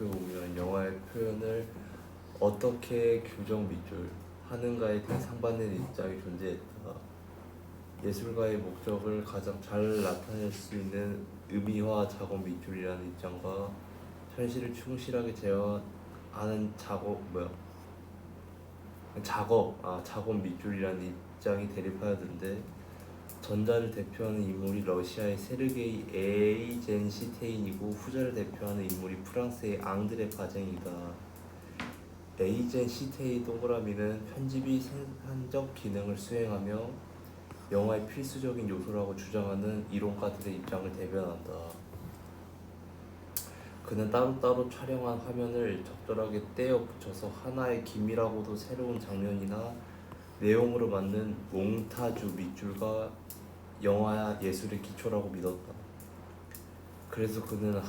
살펴보면 영화의 표현을 어떻게 규정 밑줄하는가에 대해 상반된 입장이 존재했다. 예술가의 목적을 가장 잘 나타낼 수 있는 의미화 작업 밑줄이라는 입장과 현실을 충실하게 재현하는 작업 밑줄이라는 입장이 대립하였는데, 전자를 대표하는 인물이 러시아의 세르게이 에이젠시테인이고 후자를 대표하는 인물이 프랑스의 앙드레 바쟁이다. 에이젠시테인 동그라미는 편집이 생산적 기능을 수행하며 영화의 필수적인 요소라고 주장하는 이론가들의 입장을 대변한다. 그는 따로따로 촬영한 화면을 적절하게 떼어 붙여서 하나의 긴밀하고도 새로운 장면이나 내용으로 맞는 몽타주 밑줄과 영화 예술의 기초라고 믿었다. 그래서 그는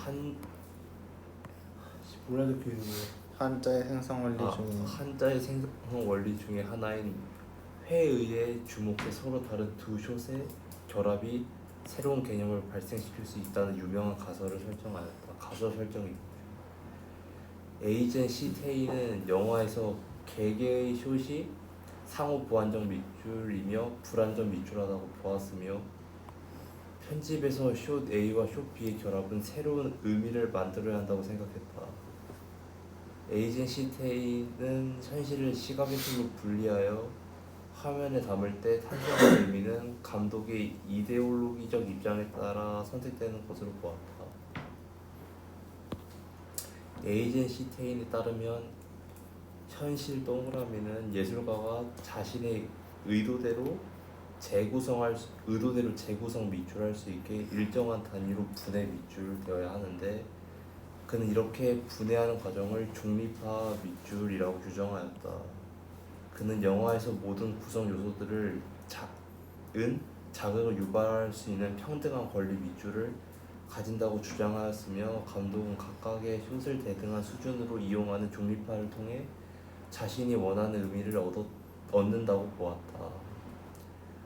한자의 생성 원리 중에 하나인 회의에 주목해 서로 다른 두 숏의 결합이 새로운 개념을 발생시킬 수 있다는 유명한 가설을 설정하였다. 가설 설정이 에이젠시테인은 영화에서 개개의 숏이 상호 보완적 밑줄이며 불완전 밑줄하다고 보았으며, 편집에서 숏 A와 숏 B의 결합은 새로운 의미를 만들어야 한다고 생각했다. 에이젠시테인은 현실을 시각의 힘으로 분리하여 화면에 담을 때 탄생하는 의미는 감독의 이데올로기적 입장에 따라 선택되는 것으로 보았다. 에이젠시테인에 따르면 현실 동그라미는 예술가가 자신의 의도대로 재구성 밑줄할 수 있게 일정한 단위로 분해 밑줄되어야 하는데, 그는 이렇게 분해하는 과정을 중립화 밑줄이라고 규정하였다. 그는 영화에서 모든 구성 요소들을 자극을 유발할 수 있는 평등한 권리 밑줄을 가진다고 주장하였으며, 감독은 각각의 숏을 대등한 수준으로 이용하는 중립화를 통해 자신이 원하는 의미를 얻는다고 보았다.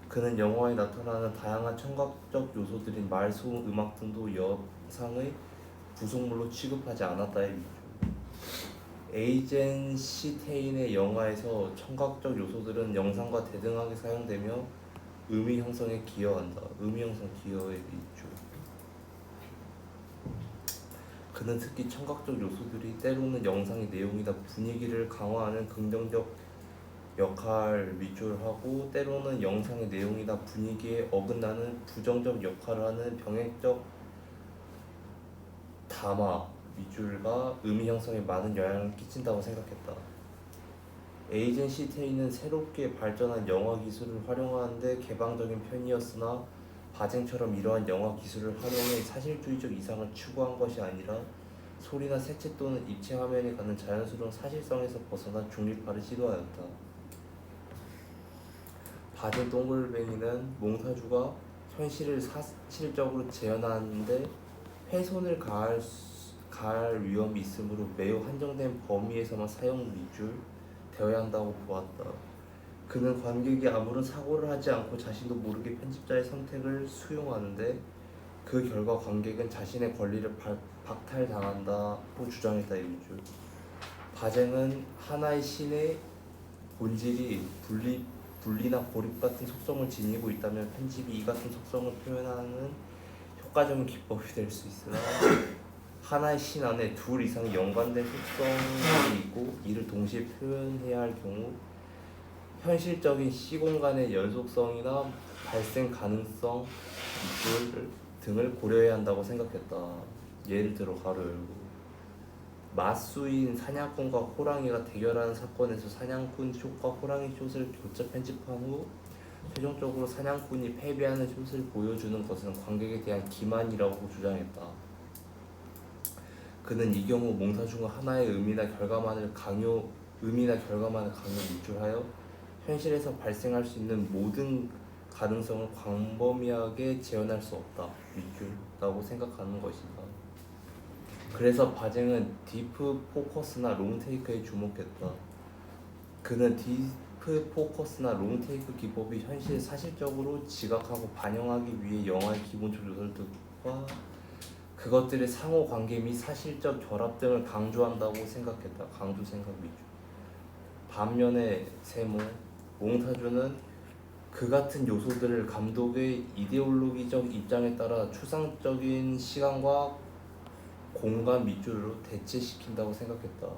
그는 영화에 나타나는 다양한 청각적 요소들인 말, 소음, 음악 등도 영상의 구성물로 취급하지 않았다의 밑줄. 에이젠시테인의 영화에서 청각적 요소들은 영상과 대등하게 사용되며 의미 형성에 기여한다. 의미 형성 기여의 밑줄. 그는 특히 청각적 요소들이 때로는 영상의 내용이나 분위기를 강화하는 긍정적 역할 밑줄하고, 때로는 영상의 내용이나 분위기에 어긋나는 부정적 역할을 하는 병행적 담화 밑줄과 의미 형성에 많은 영향을 끼친다고 생각했다. 에이젠시테인은 새롭게 발전한 영화 기술을 활용하는데 개방적인 편이었으나, 바쟁처럼 이러한 영화 기술을 활용해 사실주의적 이상을 추구한 것이 아니라 소리나 색채 또는 입체 화면에 갖는 자연스러운 사실성에서 벗어난 중립화를 시도하였다. 바쟁 동글뱅이는 몽타주가 현실을 사실적으로 재현하는데 훼손을 가할 위험이 있으므로 매우 한정된 범위에서만 사용 밑줄 되어야 한다고 보았다. 그는 관객이 아무런 사고를 하지 않고 자신도 모르게 편집자의 선택을 수용하는데, 그 결과 관객은 자신의 권리를 박탈당한다고 주장했다. 이 밑줄. 바쟁은 하나의 신의 본질이 분리나 고립 같은 속성을 지니고 있다면 편집이 이 같은 속성을 표현하는 효과적인 기법이 될 수 있으나, 하나의 신 안에 둘 이상의 연관된 속성이 있고 이를 동시에 표현해야 할 경우 현실적인 시공간의 연속성이나 발생 가능성 밑줄 등을 고려해야 한다고 생각했다. 예를 들어 가로 열고, 마수인 사냥꾼과 호랑이가 대결하는 사건에서 사냥꾼 숏과 호랑이 숏을 교차 편집한 후 최종적으로 사냥꾼이 패배하는 숏을 보여주는 것은 관객에 대한 기만이라고 주장했다. 그는 이 경우 몽타주가 하나의 의미나 결과만을 강요 밑줄하여 현실에서 발생할 수 있는 모든 가능성을 광범위하게 재현할 수 없다 밑줄라고 생각하는 것이다. 그래서 바쟁은 딥 포커스나 롱테이크에 주목했다. 그는 딥 포커스나 롱테이크 기법이 현실을 사실적으로 지각하고 반영하기 위해 영화의 기본적 요소들과 그것들의 상호 관계 및 사실적 결합 등을 강조한다고 생각했다. 강조 생각 밑줄. 반면에 세모, 몽타주는 그 같은 요소들을 감독의 이데올로기적 입장에 따라 추상적인 시간과 공간 밑줄로 대체시킨다고 생각했다.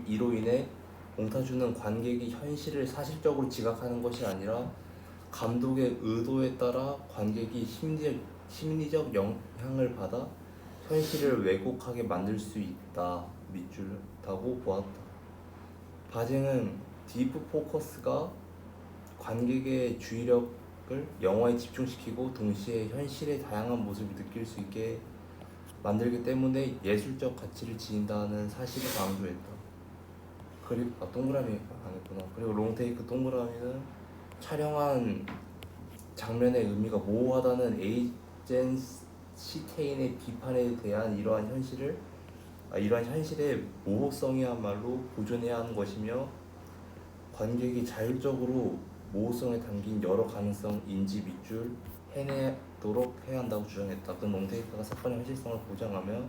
이로 인해 몽타주는 관객이 현실을 사실적으로 지각하는 것이 아니라 감독의 의도에 따라 관객이 심리적 영향을 받아 현실을 왜곡하게 만들 수 있다. 밑줄다고 보았다. 바쟁은 딥 포커스가 관객의 주의력을 영화에 집중시키고 동시에 현실의 다양한 모습을 느낄 수 있게 만들기 때문에 예술적 가치를 지닌다는 사실을 강조했다. 그리고 동그라미 안 했구나. 그리고 롱테이크 동그라미는 촬영한 장면의 의미가 모호하다는 에이젠 시테인의 비판에 대한 이러한 현실의 모호성이야말로 보존해야 하는 것이며 관객이 자율적으로 모호성에 담긴 여러 가능성 인지 밑줄 해내도록 해야 한다고 주장했다. 그 롱테이크가 사건의 현실성을 보장하며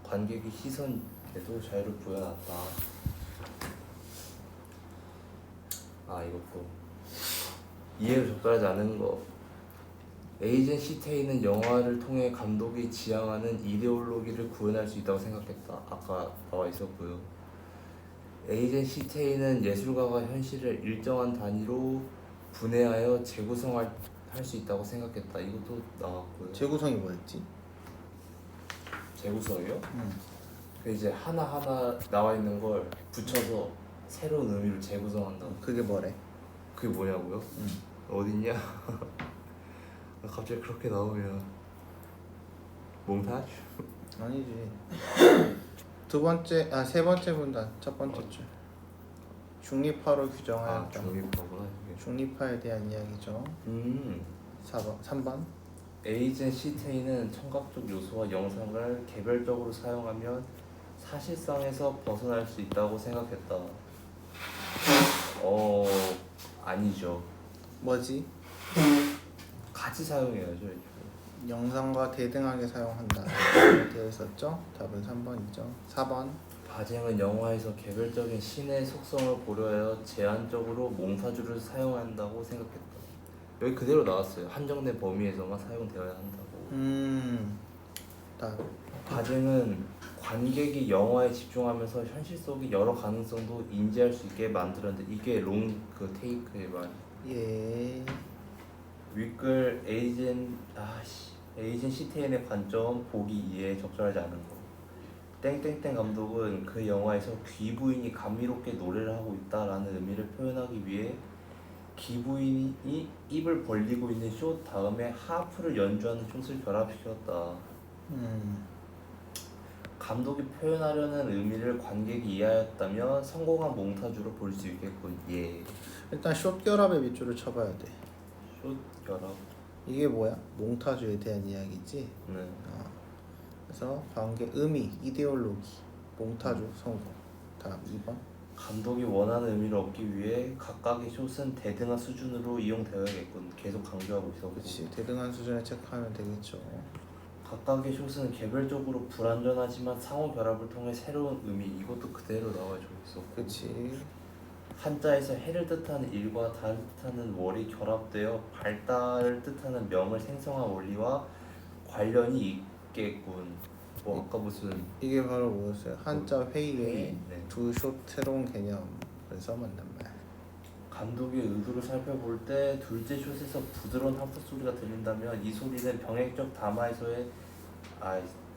관객의 시선에도 자유를 부여해놨다. 이것도 이해를 적절하지 않은 거. 에이젠 시테인은 영화를 통해 감독이 지향하는 이데올로기를 구현할 수 있다고 생각했다. 아까 나와 있었고요. 에이젠 시테인은 예술가가 현실을 일정한 단위로 분해하여 재구성할 수 있다고 생각했다. 이것도 나왔고요. 재구성이 뭐였지? 재구성이요? 응. 그 이제 하나하나 나와 있는 걸 붙여서 새로운 의미로 재구성한다. 그게 뭐래? 그게 뭐냐고요? 응. 어딨냐? 갑자기 그렇게 나오면 몽타주? 아니지. 세 번째 문단 첫 번째 줄. 중립화로 규정하였다. 중립화구나 이게. 중립화에 대한 이야기죠. 4번, 3번. 에이젠 시테인은 청각적 요소와 영상을 개별적으로 사용하면 사실상에서 벗어날 수 있다고 생각했다. 아니죠. 뭐지? 같이 사용해야죠. 영상과 대등하게 사용한다. 되어 있었죠? 답은 3번이죠. 4번. 바쟁은 영화에서 개별적인 신의 속성을 고려하여 제한적으로 몽타주를 사용한다고 생각했다. 여기 그대로 나왔어요. 한정된 범위에서만 사용되어야 한다고. 답. 바쟁은 관객이 영화에 집중하면서 현실 속의 여러 가능성도 인지할 수 있게 만들었는데 이게 그 테이크의 말. 예. 윗글 에이젠 시테인의 관점 보기 이해 적절하지 않은 거. 땡땡땡 감독은 그 영화에서 귀부인이 감미롭게 노래를 하고 있다라는 의미를 표현하기 위해 귀부인이 입을 벌리고 있는 숏 다음에 하프를 연주하는 숏을 결합시켰다. 감독이 표현하려는 의미를 관객이 이해하였다면 성공한 몽타주로 볼 수 있겠군. 예. 일단 숏 결합의 밑줄을 쳐봐야 돼. 숏 결합. 이게 뭐야? 몽타주에 대한 이야기지. 네. 그래서 관계 의미, 이데올로기, 몽타주 성공. 다음 2번. 감독이 원하는 의미를 얻기 위해 각각의 숏은 대등한 수준으로 이용되어야겠군. 계속 강조하고 있었고. 그렇지. 대등한 수준에 체크하면 되겠죠. 각각의 숏은 개별적으로 불완전하지만 상호 결합을 통해 새로운 의미. 이것도 그대로 나와 있었고. 그렇지. 한자에서 해를 뜻하는 일과 달을 뜻하는 월이 결합되어 발달을 뜻하는 명을 생성한 원리와 관련이 있겠군. 아까 무슨 이게 바로 뭐였어요? 한자 회의에 회의, 네. 두 숏 새로운 개념을 써만난 말. 감독의 의도를 살펴볼 때 둘째 숏에서 부드러운 하프 소리가 들린다면 이 소리는 병행적 담화에서의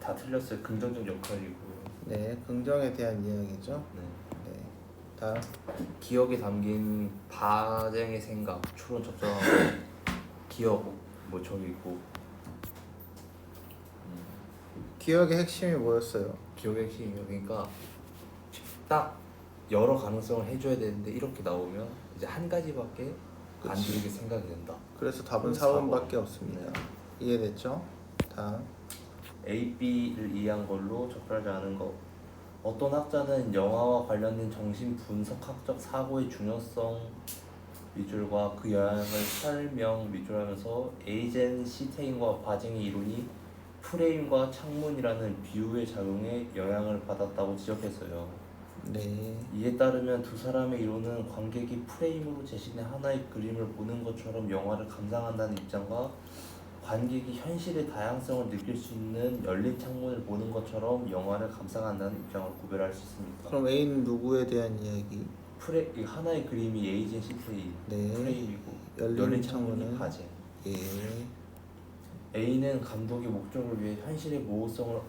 다 틀렸어요. 긍정적 역할이고요. 네, 긍정에 대한 이야기죠. 네. 네. 다음. 기억에 담긴 바쟁의 생각, 추론 적절한 기억 뭐 저기 있고. 기억의 핵심이 뭐였어요? 기억의 핵심이요. 그러니까 딱 여러 가능성을 해줘야 되는데 이렇게 나오면 이제 한 가지밖에 안 그치. 들리게 생각이 된다. 그래서 답은 사번. 4번밖에 없습니다. 네. 이해됐죠? 다음. A, B를 이해한 걸로 적절하지 않은 거. 어떤 학자는 영화와 관련된 정신 분석학적 사고의 중요성 밑줄과 그 영향을 설명 밑줄하면서 에이젠 시테인과 바쟁의 이론이 프레임과 창문이라는 비유의 작용에 영향을 받았다고 지적했어요. 네. 이에 따르면 두 사람의 이론은 관객이 프레임으로 제시된 하나의 그림을 보는 것처럼 영화를 감상한다는 입장과 관객이 현실의 다양성을 느낄 수 있는 열린 창문을 보는 것처럼 영화를 감상한다는 입장을 구별할 수 있습니다. 그럼 A는 누구에 대한 이야기? 이 하나의 그림이 에이젠 시트의 네. 프레임이고 열린 창문이 창문은? 바제. 예. A는 감독의 목적을 위해 현실의 모호성을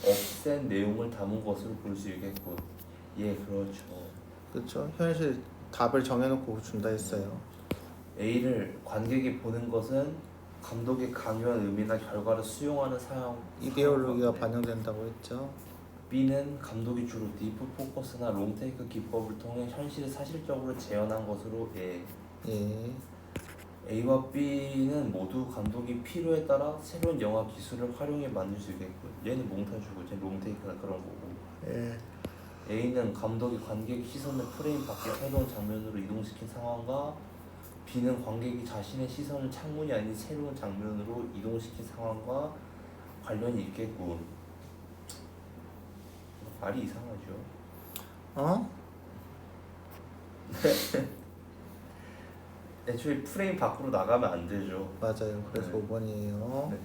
없앤 내용을 담은 것으로 볼 수 있겠고, 예, 그렇죠. 그렇죠. 현실 답을 정해놓고 준다 했어요. A를 관객이 보는 것은 감독의 강요한 의미나 결과를 수용하는 이데올로기가 상황. 반영된다고 했죠. B는 감독이 주로 딥 포커스나 롱테이크 기법을 통해 현실을 사실적으로 재현한 것으로, 예. 예. A와 B는 모두 감독이 필요에 따라 새로운 영화 기술을 활용해 만들 수 있겠고, 얘는 몽타주고 쟤는 롱테이크나 그런 거고. 예. A는 감독이 관객 시선을 프레임 밖의 새로운 장면으로 이동시킨 상황과 B는 관객이 자신의 시선을 창문이 아닌 새로운 장면으로 이동시킨 상황과 관련이 있겠군. 말이 이상하죠. 어? 애초에 프레임 밖으로 나가면 안 되죠. 맞아요. 그래서 네. 5번이에요. 네.